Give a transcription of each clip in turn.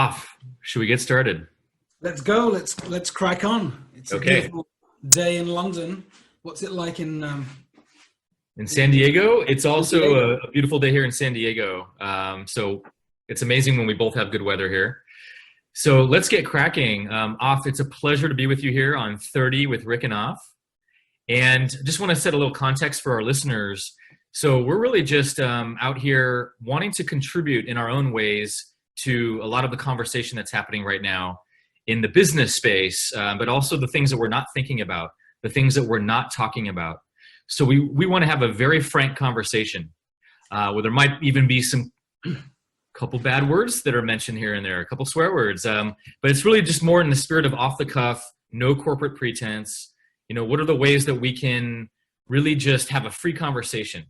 Off. Should we get started? Let's go. Let's crack on. It's a Okay. beautiful day in London. What's it like In San Diego, it's San also Diego? a beautiful day here in San Diego. So it's amazing when we both have good weather here. So let's get cracking. Off, it's a pleasure to be with you here on 30 with Rick and Off. And just want to set a little context for our listeners. So we're really just out here wanting to contribute in our own ways to a lot of the conversation that's happening right now in the business space, but also the things that we're not thinking about, the things that we're not talking about. So we want to have a very frank conversation where there might even be some couple bad words that are mentioned here and there, a couple swear words, but it's really just more in the spirit of off the cuff, no corporate pretense. You know, what are the ways that we can really just have a free conversation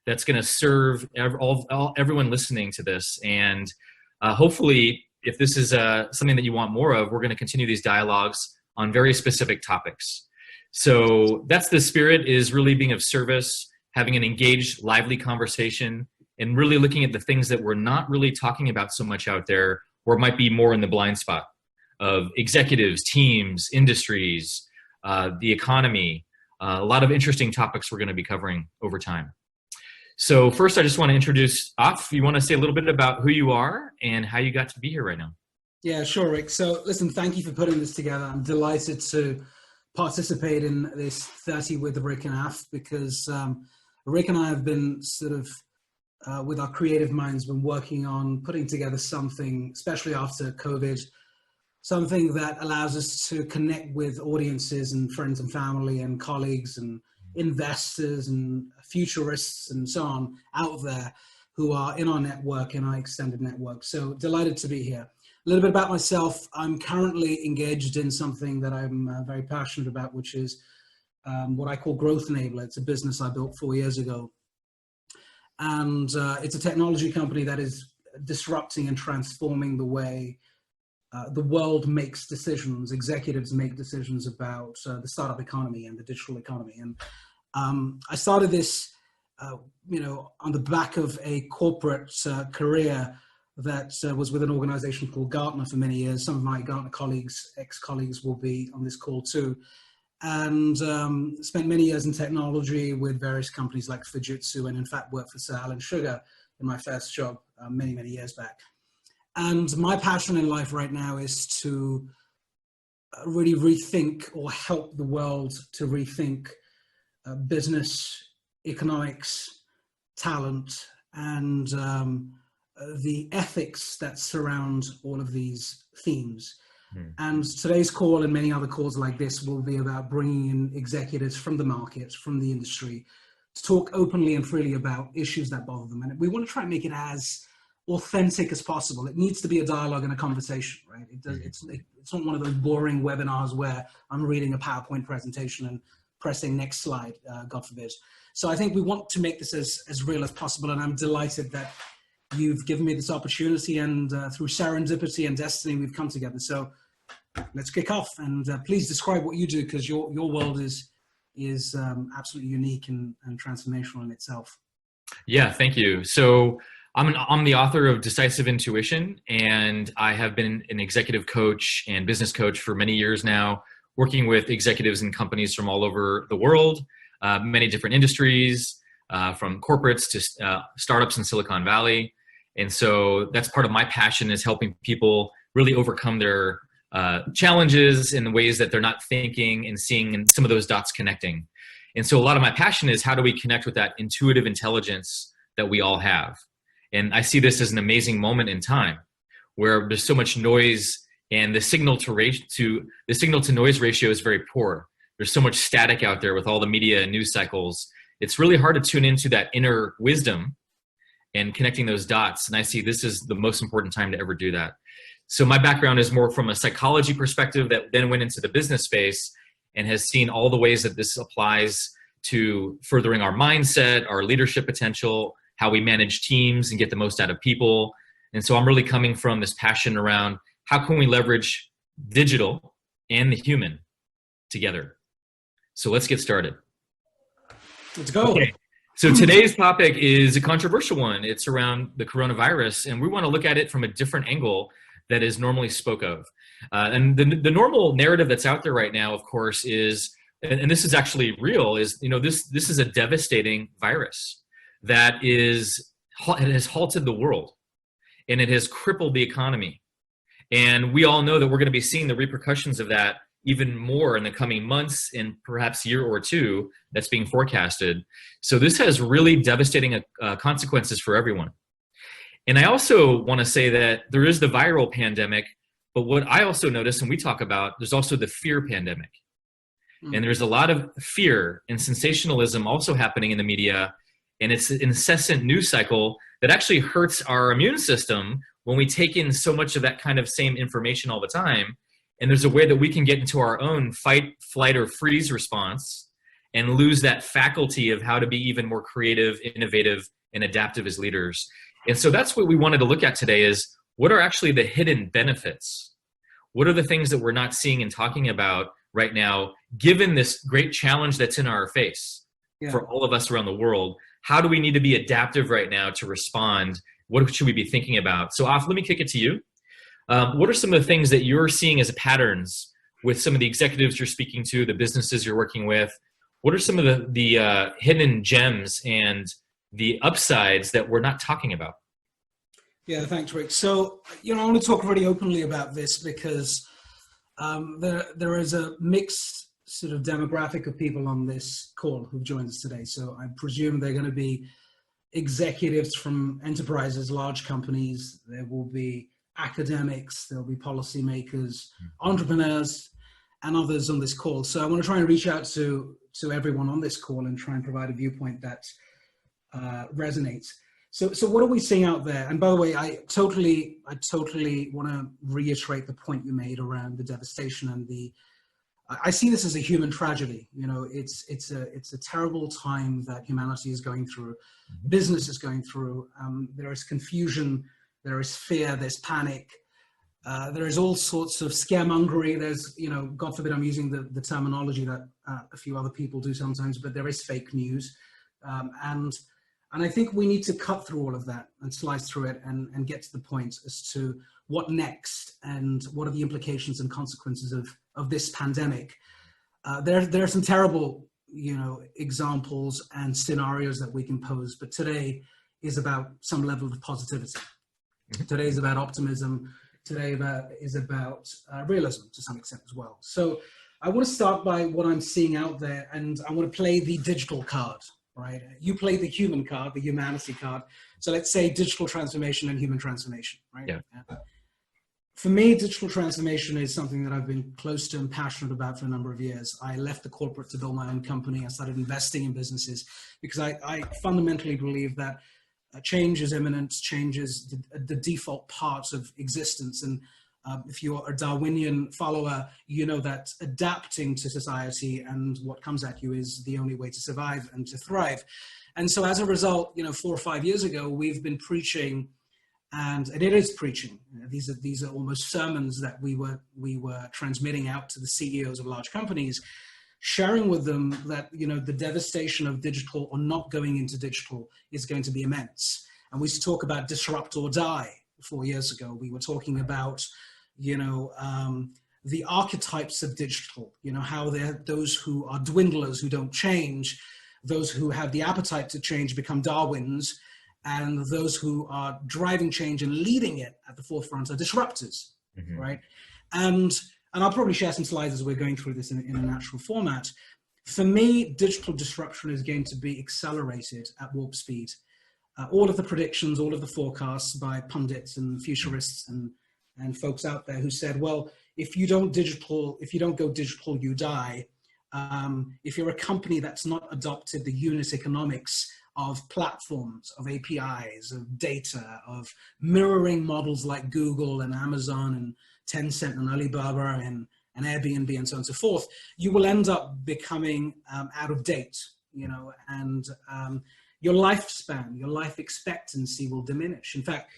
that's going to serve everyone listening to this? And hopefully, if this is something that you want more of, we're going to continue these dialogues on very specific topics. So that's the spirit, is really being of service, having an engaged, lively conversation, and really looking at the things that we're not really talking about so much out there, or might be more in the blind spot of executives, teams, industries, the economy, a lot of interesting topics we're going to be covering over time. So first, I just want to introduce Off. You want to say a little bit about who you are and how you got to be here right now? Yeah, sure, Rick. So listen, thank you for putting this together. I'm delighted to participate in this 30 with Rick and Off because Rick and I have been sort of, with our creative minds, been working on putting together something, especially after COVID, something that allows us to connect with audiences and friends and family and colleagues and investors and futurists and so on out there who are in our network, in our extended network. So delighted to be here. A little bit about myself. I'm currently engaged in something that I'm very passionate about, which is what I call Growth Enabler. It's a business I built 4 years ago. And it's a technology company that is disrupting and transforming the way the world makes decisions, executives make decisions about the startup economy and the digital economy. And I started this, on the back of a corporate career that was with an organization called Gartner for many years. Some of my Gartner colleagues, ex-colleagues, will be on this call too. And spent many years in technology with various companies like Fujitsu, and in fact worked for Sir Alan Sugar in my first job many, many years back. And my passion in life right now is to really rethink, or help the world to rethink business, economics, talent, and the ethics that surround all of these themes. And today's call and many other calls like this will be about bringing in executives from the market, from the industry, to talk openly and freely about issues that bother them. And we want to try and make it as authentic as possible. It needs to be a dialogue and a conversation, right? It's not one of those boring webinars where I'm reading a PowerPoint presentation and pressing next slide, God forbid. So I think we want to make this as real as possible, and I'm delighted that you've given me this opportunity, and through serendipity and destiny, we've come together. So let's kick off, and please describe what you do, because your world is absolutely unique and transformational in itself. Yeah, thank you. So I'm the author of Decisive Intuition, and I have been an executive coach and business coach for many years now, working with executives and companies from all over the world, many different industries, from corporates to startups in Silicon Valley. And so that's part of my passion, is helping people really overcome their challenges in the ways that they're not thinking and seeing, and some of those dots connecting. And so a lot of my passion is, how do we connect with that intuitive intelligence that we all have? And I see this as an amazing moment in time where there's so much noise, and the signal to noise ratio is very poor. There's so much static out there with all the media and news cycles. It's really hard to tune into that inner wisdom and connecting those dots. And I see this is the most important time to ever do that. So my background is more from a psychology perspective that then went into the business space, and has seen all the ways that this applies to furthering our mindset, our leadership potential, how we manage teams and get the most out of people. And so I'm really coming from this passion around, how can we leverage digital and the human together? So let's get started. Let's go. Okay. So today's topic is a controversial one. It's around the coronavirus, and we want to look at it from a different angle that is normally spoke of. And the normal narrative that's out there right now, of course, is, and this is actually real, is, this is a devastating virus that it has halted the world, and it has crippled the economy. And we all know that we're going to be seeing the repercussions of that even more in the coming months and perhaps year or two that's being forecasted. So this has really devastating consequences for everyone. And I also want to say that there is the viral pandemic, but what I also notice, and we talk about, there's also the fear pandemic. And there's a lot of fear and sensationalism also happening in the media, and it's an incessant news cycle that actually hurts our immune system when we take in so much of that kind of same information all the time. And there's a way that we can get into our own fight, flight, or freeze response and lose that faculty of how to be even more creative, innovative, and adaptive as leaders. And so that's what we wanted to look at today, is what are actually the hidden benefits? What are the things that we're not seeing and talking about right now, given this great challenge that's in our face for all of us around the world? How do we need to be adaptive right now to respond? What should we be thinking about? So, Af, let me kick it to you. What are some of the things that you're seeing as patterns with some of the executives you're speaking to, the businesses you're working with? What are some of the hidden gems and the upsides that we're not talking about? Yeah, thanks, Rick. So, I want to talk really openly about this because there is a mixed sort of demographic of people on this call who've joined us today. So I presume they're going to be executives from enterprises, large companies. There will be academics, there'll be policymakers, entrepreneurs, and others on this call. So I want to try and reach out to everyone on this call and try and provide a viewpoint that resonates. So what are we seeing out there? And by the way, I totally want to reiterate the point you made around the devastation and I see this as a human tragedy. It's a terrible time that humanity is going through, business is going through. There is confusion, there is fear, there's panic, there is all sorts of scaremongery. There's, God forbid I'm using the terminology that a few other people do sometimes, but there is fake news. And I think we need to cut through all of that and slice through it and get to the point as to what next and what are the implications and consequences of this pandemic. There are some terrible, examples and scenarios that we can pose, but today is about some level of positivity. Today is about optimism. Today is about realism to some extent as well. So I want to start by what I'm seeing out there, and I want to play the digital card. Right? You play the human card, the humanity card. So let's say digital transformation and human transformation, right? Yeah. For me, digital transformation is something that I've been close to and passionate about for a number of years. I left the corporate to build my own company. I started investing in businesses because I fundamentally believe that change is imminent, change is the default part of existence. And if you're a Darwinian follower, you know that adapting to society and what comes at you is the only way to survive and to thrive. And so as a result, 4 or 5 years ago, we've been preaching, and it is preaching. These are almost sermons that we were transmitting out to the CEOs of large companies, sharing with them that, the devastation of digital or not going into digital is going to be immense. And we used to talk about disrupt or die 4 years ago. We were talking about the archetypes of digital, how they're those who are dwindlers, who don't change, those who have the appetite to change become Darwins, and those who are driving change and leading it at the forefront are disruptors, right? And I'll probably share some slides as we're going through this in a natural format. For me, digital disruption is going to be accelerated at warp speed. All of the predictions, all of the forecasts by pundits and futurists and folks out there who said, well, if you don't go digital, you die. If you're a company that's not adopted the unit economics of platforms, of APIs, of data, of mirroring models like Google and Amazon and Tencent and Alibaba and Airbnb and so on and so forth, you will end up becoming out of date, and your lifespan, your life expectancy will diminish. In fact,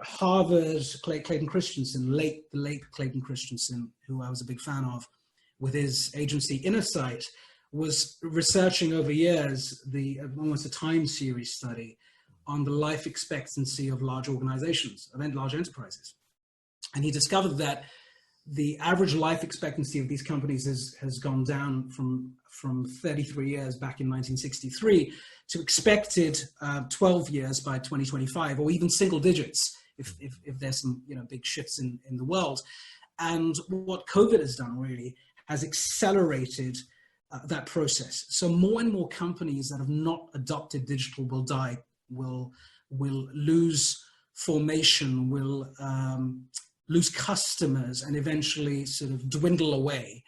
Harvard's Clayton Christensen, the late Clayton Christensen, who I was a big fan of, with his agency Innersight, was researching over years almost a time series study on the life expectancy of large organizations, large enterprises. And he discovered that the average life expectancy of these companies has gone down from 33 years back in 1963 to expected 12 years by 2025, or even single digits if there's some big shifts in the world. And what COVID has done really has accelerated that process. So more and more companies that have not adopted digital will die, will lose formation, will lose customers, and eventually sort of dwindle away.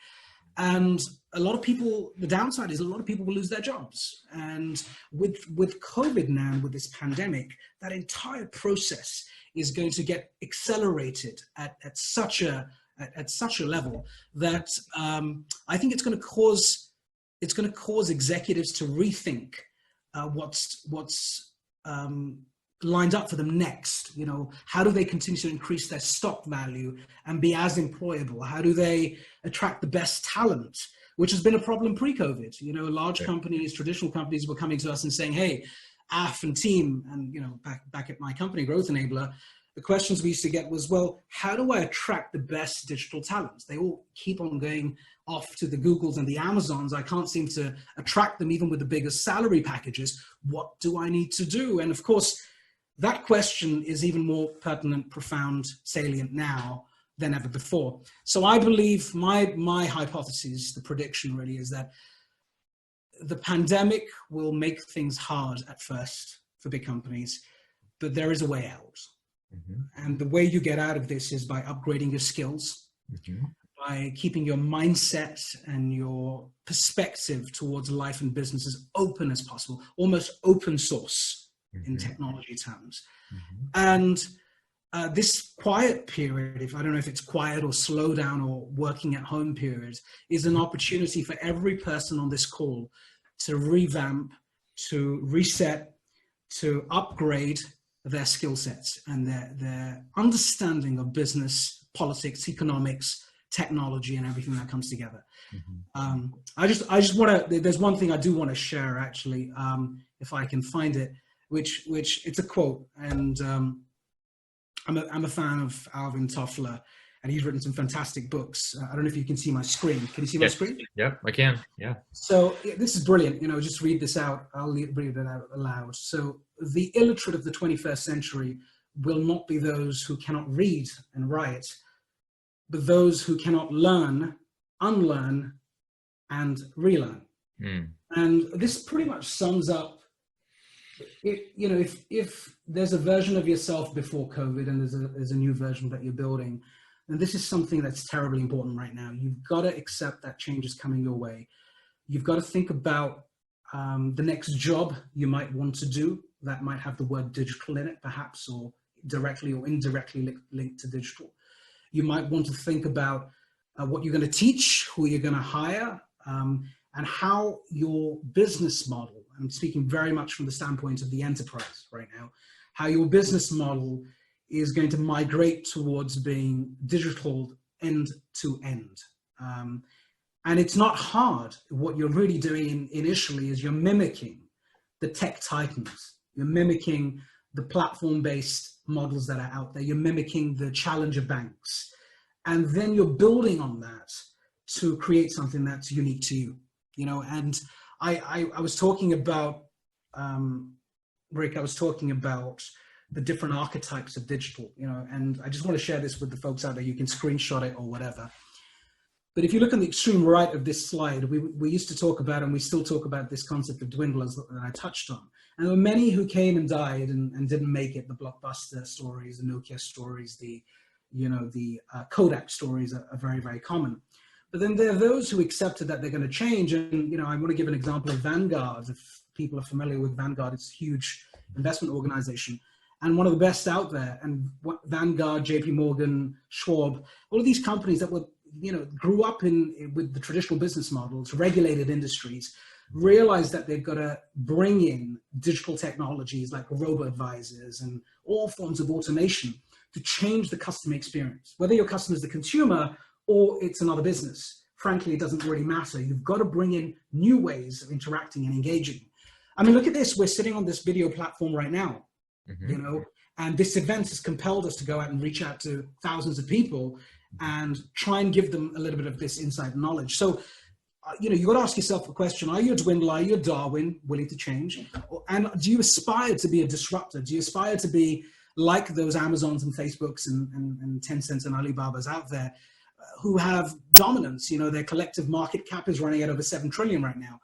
And a lot of people, the downside is a lot of people will lose their jobs. And with COVID now, with this pandemic, that entire process is going to get accelerated at such a level that I think it's going to cause executives to rethink what's lined up for them next. How do they continue to increase their stock value and be as employable? How do they attract the best talent, which has been a problem pre-COVID? Large companies, traditional companies were coming to us and saying, hey, AF and team, and back at my company, Growth Enabler, the questions we used to get was, well, how do I attract the best digital talents? They all keep on going off to the Googles and the Amazons. I can't seem to attract them even with the biggest salary packages. What do I need to do? And of course, that question is even more pertinent, profound, salient now than ever before. So I believe my hypothesis, the prediction really, is that the pandemic will make things hard at first for big companies, but there is a way out. Mm-hmm. And the way you get out of this is by upgrading your skills, mm-hmm. by keeping your mindset and your perspective towards life and business as open as possible, almost open source mm-hmm. in technology terms. Mm-hmm. And this quiet period, I don't know if it's quiet or slow down or working at home period, is an opportunity for every person on this call to revamp, to reset, to upgrade their skill sets and their understanding of business, politics, economics, technology, and everything that comes together. Mm-hmm. I just want to, there's one thing I do want to share actually, if I can find it, which it's a quote, and I'm a fan of Alvin Toffler, and he's written some fantastic books. I don't know if you can see my screen. Can you see my screen? Yeah, I can. Yeah. So this is brilliant. Just read this out. I'll read it out aloud. So the illiterate of the 21st century will not be those who cannot read and write, but those who cannot learn, unlearn, and relearn. Mm. And this pretty much sums up, if there's a version of yourself before COVID and there's a new version that you're building, and this is something that's terribly important right now. You've got to accept that change is coming your way. You've got to think about the next job you might want to do that might have the word digital in it, perhaps, or directly or indirectly linked to digital. You might want to think about what you're going to teach, who you're going to hire, and how your business model, I'm speaking very much from the standpoint of the enterprise right now, how your business model is going to migrate towards being digital end to end. And it's not hard. What you're really doing initially is you're mimicking the tech titans. You're mimicking the platform-based models that are out there. You're mimicking the challenger banks. And then you're building on that to create something that's unique to you. And I was talking about, Rick, I was talking about the different archetypes of digital, and I just want to share this with the folks out there. You can screenshot it or whatever. But if you look on the extreme right of this slide, we used to talk about, and we still talk about, this concept of dwindlers that I touched on. And there were many who came and died and didn't make it. The Blockbuster stories, the Nokia stories, the Kodak stories are very, very common. But then there are those who accepted that they're going to change. And, I want to give an example of Vanguard. If people are familiar with Vanguard, it's a huge investment organization and one of the best out there. And Vanguard, JP Morgan, Schwab, all of these companies that were, grew up with the traditional business models, regulated industries, realized that they've got to bring in digital technologies like robo-advisors and all forms of automation to change the customer experience. Whether your customer is the consumer or it's another business, frankly, it doesn't really matter. You've got to bring in new ways of interacting and engaging. I mean, look at this. We're sitting on this video platform right now. you know, and this event has compelled us to go out and reach out to thousands of people and try and give them a little bit of this inside knowledge. So, you know, you got to ask yourself a question: are you a dwindler? Are you a Darwin, willing to change? And do you aspire to be a disruptor? Do you aspire to be like those Amazons and Facebooks and Tencents and Alibabas out there who have dominance? You know, their collective market cap is running at over 7 trillion right now.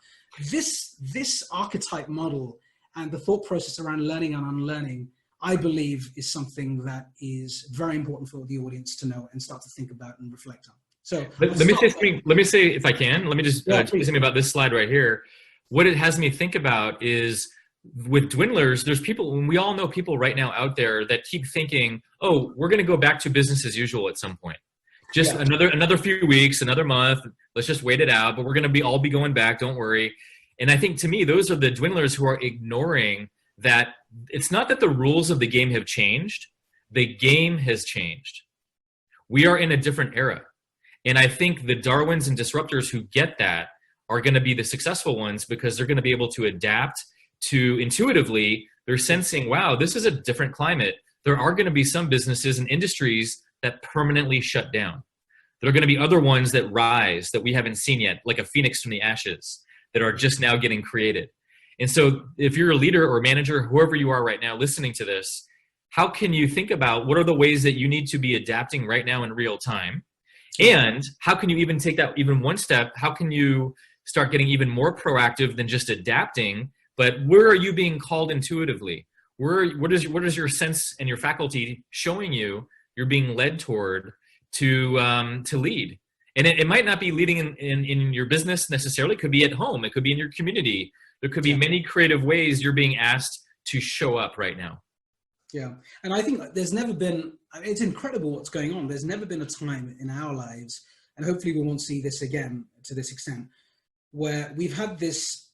This archetype model and the thought process around learning and unlearning, I believe, is something that is very important for the audience to know and start to think about and reflect on. So let me say, if I can, let me just say something about this slide right here. What it has me think about is, with dwindlers, there's people, and we all know people right now out there that keep thinking, oh, we're going to go back to business as usual at some point. Just another few weeks, another month. Let's just wait it out. But we're going to all be going back. Don't worry. And I think, to me, those are the dwindlers who are ignoring that it's not that the rules of the game have changed. The game has changed. We are in a different era. And I think the Darwins and disruptors who get that are going to be the successful ones, because they're going to be able to adapt to intuitively. They're sensing, wow, this is a different climate. There are going to be some businesses and industries that permanently shut down. There are going to be other ones that rise that we haven't seen yet, like a phoenix from the ashes, that are just now getting created. And so if you're a leader or manager, whoever you are right now listening to this, how can you think about what are the ways that you need to be adapting right now in real time? And how can you even take that even one step? How can you start getting even more proactive than just adapting? But where are you being called intuitively? What is your sense and your faculty showing you you're being led toward to lead? And it might not be leading in your business necessarily. It could be at home. It could be in your community. There could be many creative ways you're being asked to show up right now. Yeah. And I think there's never been, it's incredible what's going on. There's never been a time in our lives, and hopefully we won't see this again to this extent, where we've had this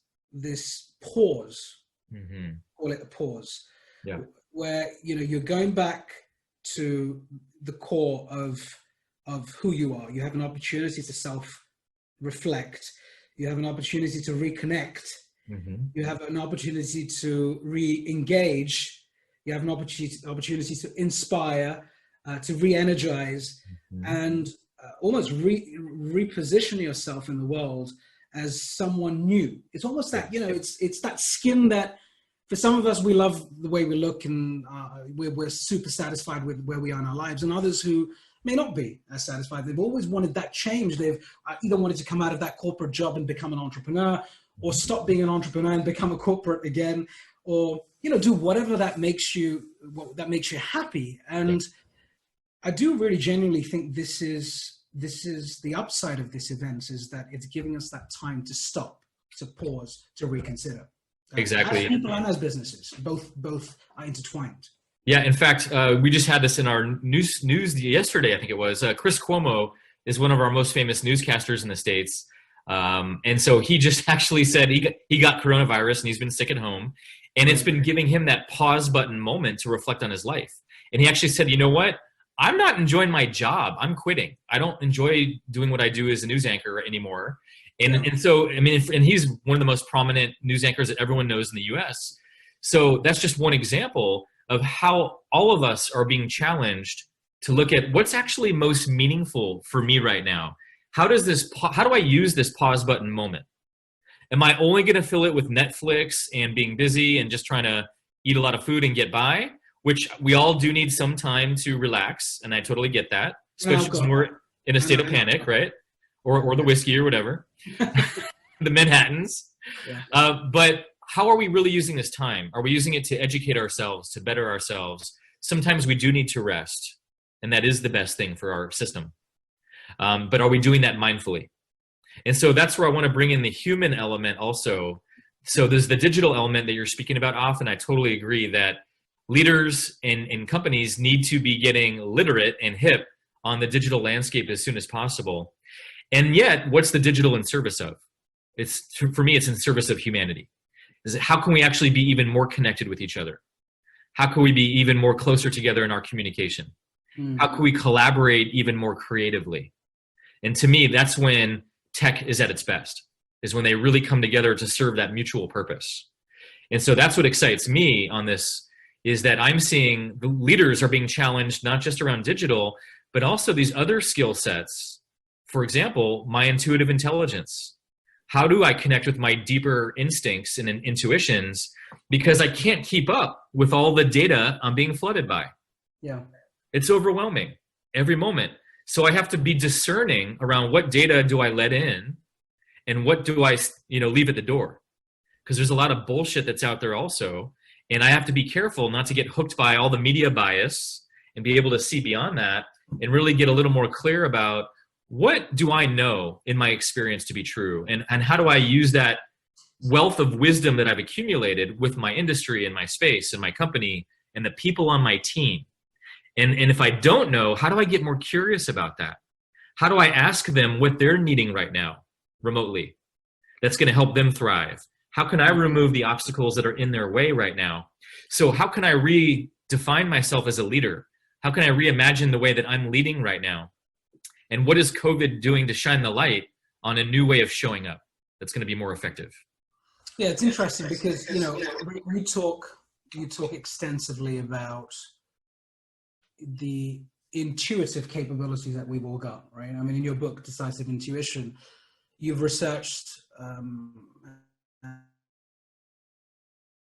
pause, call it a pause, where, you know, you're going back to the core of who you are. You have an opportunity to self-reflect. You have an opportunity to reconnect. You have an opportunity to re-engage. You have an opportunity to inspire, to re-energize, and almost reposition yourself in the world as someone new. It's almost that, you know, it's that skin that, for some of us, we love the way we look, and we're super satisfied with where we are in our lives, and others who may not be as satisfied. They've always wanted that change. They've either wanted to come out of that corporate job and become an entrepreneur, or stop being an entrepreneur and become a corporate again, or, you know, do whatever that makes you happy. And I do really genuinely think this is the upside of this event, is that it's giving us that time to stop, to pause, to reconsider. Exactly. As people and as businesses, both are intertwined. Yeah. In fact, we just had this in our news yesterday, I think it was. Chris Cuomo is one of our most famous newscasters in the States. And so he just actually said he got coronavirus and he's been sick at home. And it's been giving him that pause button moment to reflect on his life. And he actually said, you know what? I'm not enjoying my job. I'm quitting. I don't enjoy doing what I do as a news anchor anymore. And so, I mean, and he's one of the most prominent news anchors that everyone knows in the US. So that's just one example of how all of us are being challenged to look at what's actually most meaningful for me right now. How do I use this pause button moment? Am I only going to fill it with Netflix and being busy and just trying to eat a lot of food and get by? Which we all do need some time to relax, and I totally get that, especially when we're in a state of panic, right? Or the whiskey or whatever, the Manhattans. But how are we really using this time? Are we using it to educate ourselves, to better ourselves? Sometimes we do need to rest, and that is the best thing for our system. But are we doing that mindfully? And so that's where I want to bring in the human element also. So there's the digital element that you're speaking about often. I totally agree that leaders and companies need to be getting literate and hip on the digital landscape as soon as possible. And yet, what's the digital in service of? For me, it's in service of humanity. How can we actually be even more connected with each other? How can we be even more closer together in our communication? How can we collaborate even more creatively? And to me, that's when tech is at its best, is when they really come together to serve that mutual purpose. And so that's what excites me on this, is that I'm seeing the leaders are being challenged not just around digital, but also these other skill sets. For example, my intuitive intelligence. How do I connect with my deeper instincts and intuitions? Because I can't keep up with all the data I'm being flooded by. Yeah. It's overwhelming every moment. So I have to be discerning around what data do I let in and what do I, leave at the door. Because there's a lot of bullshit that's out there also. And I have to be careful not to get hooked by all the media bias and be able to see beyond that and really get a little more clear about what do I know in my experience to be true? And how do I use that wealth of wisdom that I've accumulated with my industry and my space and my company and the people on my team? And if I don't know, how do I get more curious about that? How do I ask them what they're needing right now remotely that's going to help them thrive? How can I remove the obstacles that are in their way right now? So how can I redefine myself as a leader? How can I reimagine the way that I'm leading right now? And what is COVID doing to shine the light on a new way of showing up that's going to be more effective? Yeah, it's interesting because, you talk extensively about the intuitive capabilities that we've all got, right? I mean, in your book, Decisive Intuition, you've researched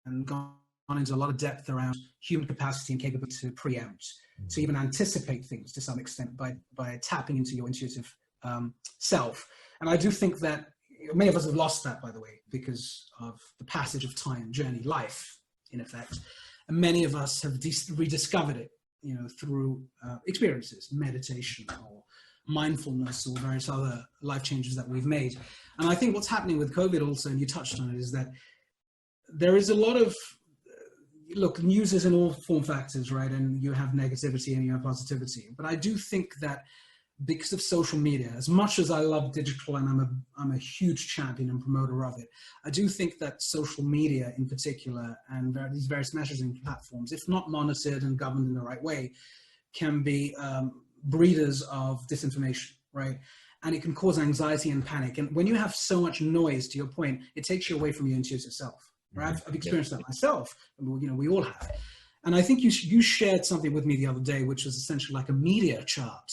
and gone into a lot of depth around human capacity and capability to preempt, to even anticipate things to some extent by tapping into your intuitive self. And I do think that many of us have lost that, by the way, because of the passage of time, journey, life, in effect. And many of us have rediscovered it, through experiences, meditation or mindfulness or various other life changes that we've made. And I think what's happening with COVID also, and you touched on it, is that there is a lot of, news is in all form factors, right? And you have negativity and you have positivity. But I do think that because of social media, as much as I love digital and I'm a huge champion and promoter of it, I do think that social media in particular and these various messaging platforms, if not monitored and governed in the right way, can be breeders of disinformation, right? And it can cause anxiety and panic. And when you have so much noise, to your point, it takes you away from your intuitive self. Right? I've experienced that myself. We all have. And I think you shared something with me the other day, which was essentially like a media chart,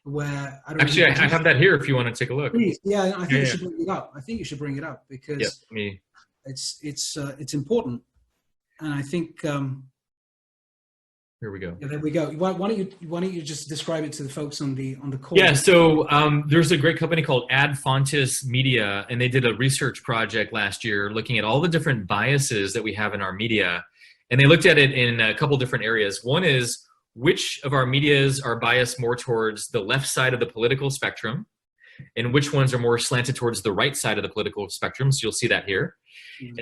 where I have that here if you want to take a look. Please. Yeah, I think you should bring it up. I think you should bring it up because it's important. And I think here we go. Yeah, there we go. Why don't you just describe it to the folks on the call? Yeah, so there's a great company called Ad Fontes Media, and they did a research project last year looking at all the different biases that we have in our media. And they looked at it in a couple different areas. One is which of our medias are biased more towards the left side of the political spectrum, and which ones are more slanted towards the right side of the political spectrum. So you'll see that here,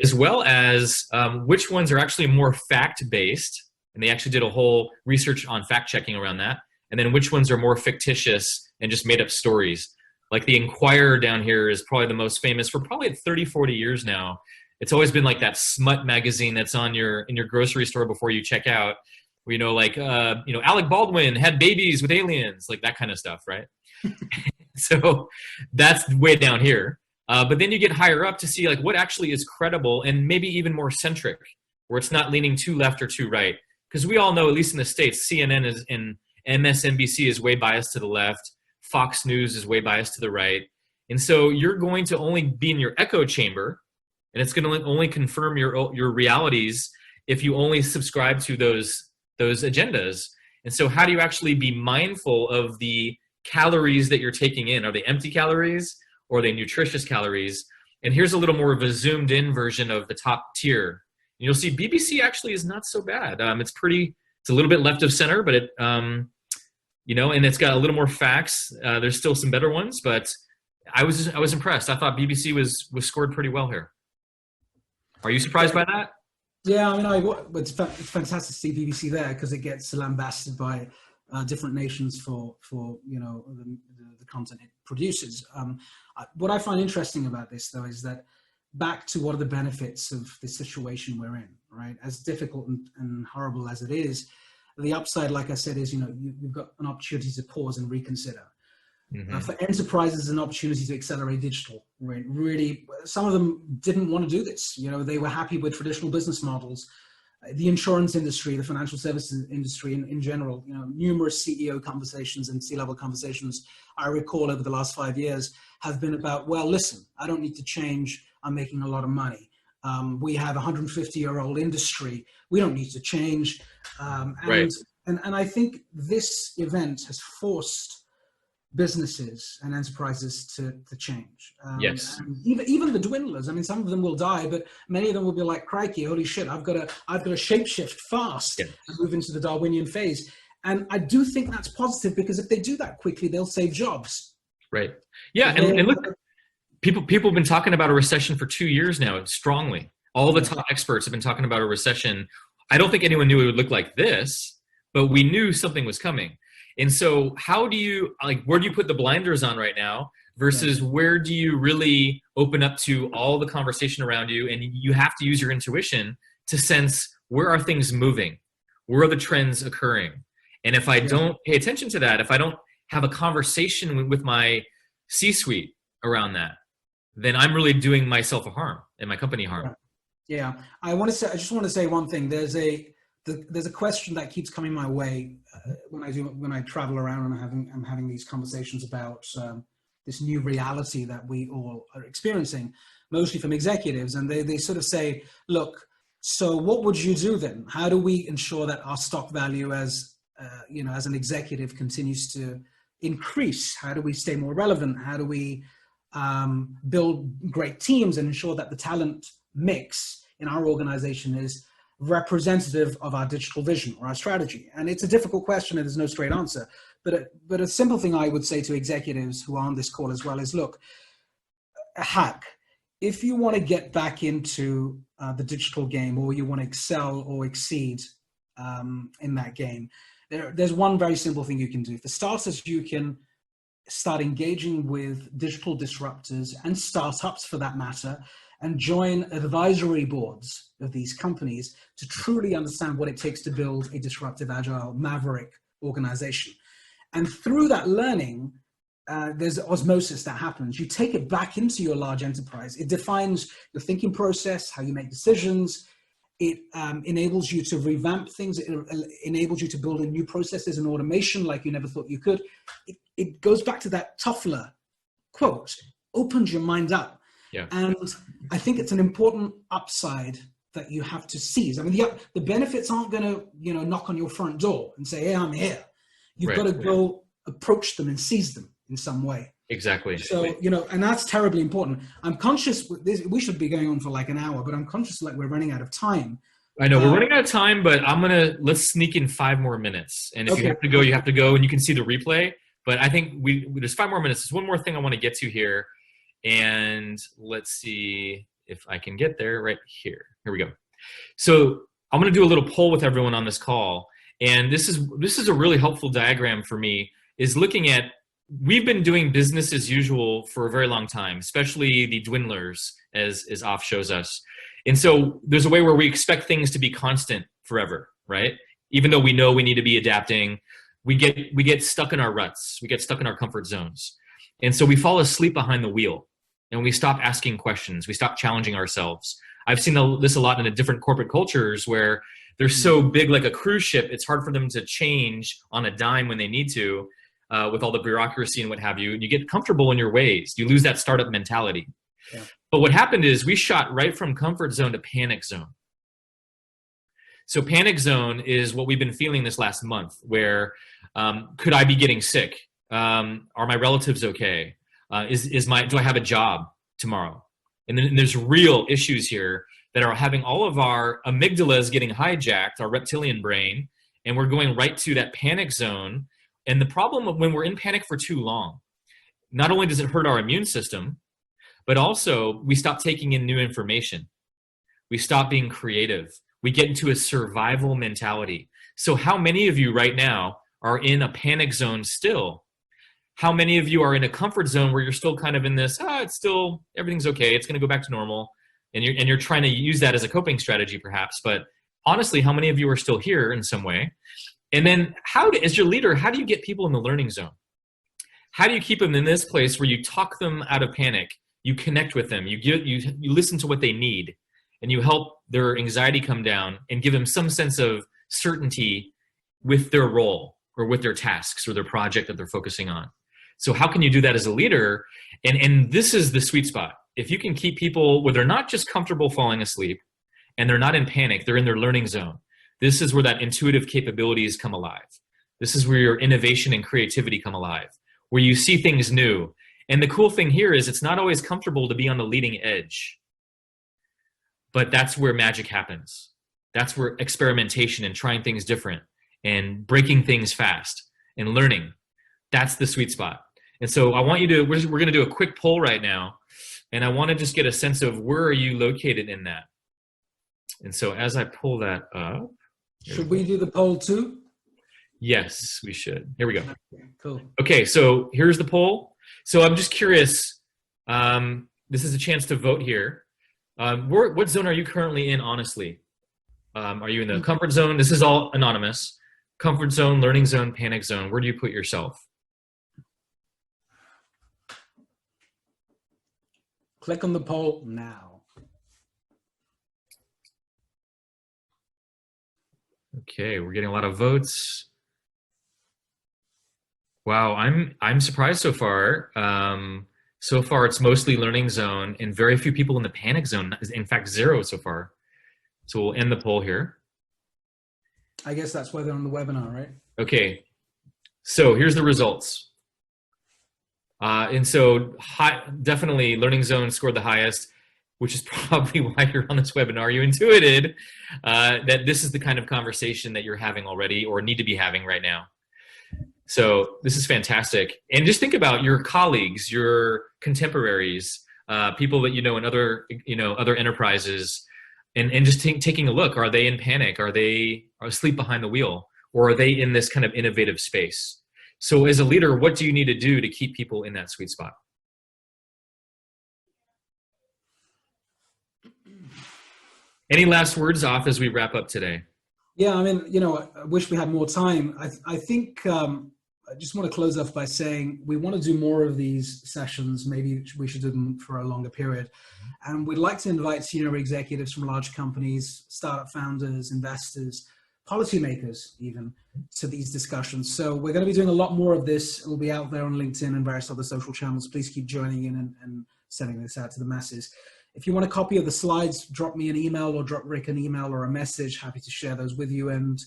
as well as which ones are actually more fact-based. And they actually did a whole research on fact checking around that. And then which ones are more fictitious and just made up stories. Like the Inquirer down here is probably the most famous for probably 30, 40 years now. It's always been like that smut magazine that's in your grocery store before you check out. Where, Alec Baldwin had babies with aliens, like that kind of stuff, right? So that's way down here. But then you get higher up to see like what actually is credible and maybe even more centric, where it's not leaning too left or too right. Because we all know, at least in the States, CNN and MSNBC is way biased to the left. Fox News is way biased to the right. And so you're going to only be in your echo chamber, and it's going to only confirm your realities if you only subscribe to those agendas. And so how do you actually be mindful of the calories that you're taking in? Are they empty calories or are they nutritious calories? And here's a little more of a zoomed in version of the top tier. You'll see BBC actually is not so bad. It's a little bit left of center, but it, and it's got a little more facts. There's still some better ones, but I was impressed. I thought BBC was scored pretty well here. Are you surprised by that? Yeah, I mean, it's fantastic to see BBC there because it gets lambasted by different nations for the content it produces. What I find interesting about this, though, is that back to what are the benefits of the situation we're in, right? As difficult and horrible as it is, the upside, like I said, is, you've got an opportunity to pause and reconsider. Mm-hmm. For enterprises, an opportunity to accelerate digital. Right? Really, some of them didn't want to do this. They were happy with traditional business models. the insurance industry, the financial services industry in general, numerous CEO conversations and C-level conversations I recall over the last 5 years have been about, well, listen, I don't need to change. I'm making a lot of money. We have a 150-year-old industry. We don't need to change. Right. And I think this event has forced businesses and enterprises to change. Yes. And even the dwindlers. I mean, some of them will die, but many of them will be like, crikey, holy shit, I've got to shapeshift fast and move into the Darwinian phase. And I do think that's positive, because if they do that quickly, they'll save jobs. Right. Yeah. And look, people have been talking about a recession for 2 years now, strongly. All the top experts have been talking about a recession. I don't think anyone knew it would look like this, but we knew something was coming. And so how do you, where do you put the blinders on right now versus where do you really open up to all the conversation around you? And you have to use your intuition to sense, where are things moving? Where are the trends occurring? And if I don't pay attention to that, if I don't have a conversation with my C-suite around that, then I'm really doing myself a harm and my company harm. Yeah. I just want to say one thing. There's a question that keeps coming my way when I travel around and I'm having these conversations about this new reality that we all are experiencing, mostly from executives. And they sort of say, look, so what would you do then? How do we ensure that our stock value as an executive continues to increase? How do we stay more relevant? How do we build great teams and ensure that the talent mix in our organization is representative of our digital vision or our strategy? And it's a difficult question and there's no straight answer. But a simple thing I would say to executives who are on this call as well is, look, a hack. If you want to get back into the digital game, or you want to excel or exceed in that game, there's one very simple thing you can do. For starters, you can start engaging with digital disruptors and startups, for that matter, and join advisory boards of these companies to truly understand what it takes to build a disruptive, agile, maverick organization. And through that learning, there's osmosis that happens. You take it back into your large enterprise. It defines your thinking process, how you make decisions. It enables you to revamp things. It enables you to build in new processes and automation like you never thought you could. It goes back to that Toffler quote, opens your mind up. Yeah. And I think it's an important upside that you have to seize. I mean, the benefits aren't going to, knock on your front door and say, hey, I'm here. You've got to go approach them and seize them in some way. Exactly. So, and that's terribly important. I'm conscious we should be going on for like an hour, but I'm conscious like we're running out of time. I know we're running out of time, but let's sneak in 5 more minutes. And if you have to go, you have to go, and you can see the replay. But I think there's 5 more minutes. There's one more thing I want to get to here. And let's see if I can get there right here. Here we go. So I'm going to do a little poll with everyone on this call. And this is a really helpful diagram for me, is looking at, we've been doing business as usual for a very long time, especially the dwindlers, as Off shows us. And so there's a way where we expect things to be constant forever, right? Even though we know we need to be adapting, we get stuck in our ruts. We get stuck in our comfort zones. And so we fall asleep behind the wheel and we stop asking questions. We stop challenging ourselves. I've seen this a lot in the different corporate cultures where they're so big like a cruise ship, it's hard for them to change on a dime when they need to, with all the bureaucracy and what have you. And you get comfortable in your ways. You lose that startup mentality. Yeah. But what happened is we shot right from comfort zone to panic zone. So panic zone is what we've been feeling this last month, where could I be getting sick? Are my relatives okay? Do I have a job tomorrow? And then there's real issues here that are having all of our amygdalas getting hijacked, our reptilian brain, and we're going right to that panic zone. And the problem when we're in panic for too long, not only does it hurt our immune system, but also we stop taking in new information. We stop being creative. We get into a survival mentality. So how many of you right now are in a panic zone still? How many of you are in a comfort zone where you're still kind of in this, everything's okay, it's going to go back to normal, and you're trying to use that as a coping strategy perhaps, but honestly, how many of you are still here in some way? And then as your leader, how do you get people in the learning zone? How do you keep them in this place where you talk them out of panic, you connect with them, you listen to what they need, and you help their anxiety come down and give them some sense of certainty with their role or with their tasks or their project that they're focusing on. So how can you do that as a leader? And this is the sweet spot. If you can keep people where they're not just comfortable falling asleep and they're not in panic, they're in their learning zone. This is where that intuitive capabilities come alive. This is where your innovation and creativity come alive, where you see things new. And the cool thing here is it's not always comfortable to be on the leading edge, but that's where magic happens. That's where experimentation and trying things different and breaking things fast and learning, that's the sweet spot. And so I want you to, we're going to do a quick poll right now. And I want to just get a sense of where are you located in that? And so as I pull that up. Should we do the poll too? Yes, we should. Here we go. Okay, cool. Okay, so here's the poll. So I'm just curious. This is a chance to vote here. What zone are you currently in, honestly? Are you in the comfort zone? This is all anonymous. Comfort zone, learning zone, panic zone. Where do you put yourself? Click on the poll now. Okay, we're getting a lot of votes. Wow, I'm surprised so far. So far, it's mostly learning zone and very few people in the panic zone. In fact, 0 so far. So we'll end the poll here. I guess that's why they're on the webinar, right? Okay, so here's the results. And so definitely learning zone scored the highest, which is probably why you're on this webinar. You intuited that this is the kind of conversation that you're having already or need to be having right now. So this is fantastic. And just think about your colleagues, your contemporaries, people that you know in other enterprises, and just taking a look. Are they in panic? Are they asleep behind the wheel? Or are they in this kind of innovative space? So as a leader, what do you need to do to keep people in that sweet spot? Any last words off as we wrap up today? Yeah, I mean, I wish we had more time. I think I just want to close off by saying we want to do more of these sessions. Maybe we should do them for a longer period. And we'd like to invite senior executives from large companies, startup founders, investors, policymakers even, to these discussions. So we're going to be doing a lot more of this. It will be out there on LinkedIn and various other social channels. Please keep joining in and sending this out to the masses. If you want a copy of the slides, drop me an email or drop Rick an email or a message. Happy to share those with you. And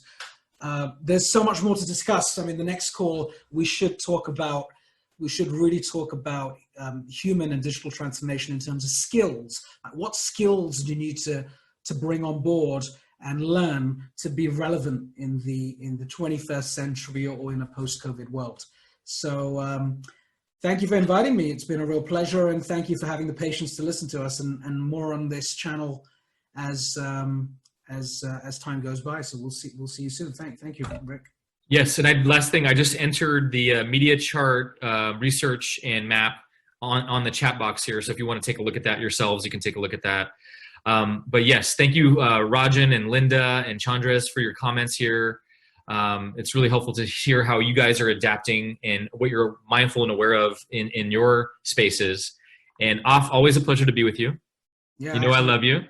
there's so much more to discuss. I mean, the next call, we should really talk about human and digital transformation in terms of skills. What skills do you need to bring on board and learn to be relevant in the 21st century or in a post-COVID world? So thank you for inviting me. It's been a real pleasure, and thank you for having the patience to listen to us, and more on this channel as time goes by. So we'll see you soon. Thank you, Rick. Yes, and last thing, I just entered the media chart research and map on the chat box here. So if you want to take a look at that yourselves, you can take a look at that. But yes, thank you, Rajan and Linda and Chandras, for your comments here. It's really helpful to hear how you guys are adapting and what you're mindful and aware of in your spaces. And always a pleasure to be with you. Yeah, you know, I love you.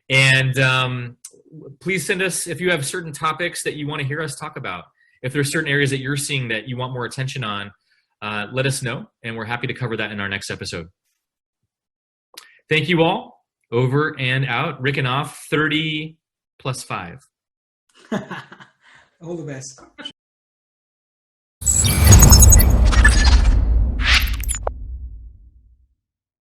And please send us, if you have certain topics that you want to hear us talk about, if there's certain areas that you're seeing that you want more attention on, let us know, and we're happy to cover that in our next episode. Thank you all. Over and out. Rick and off, 30 + 5. All the best.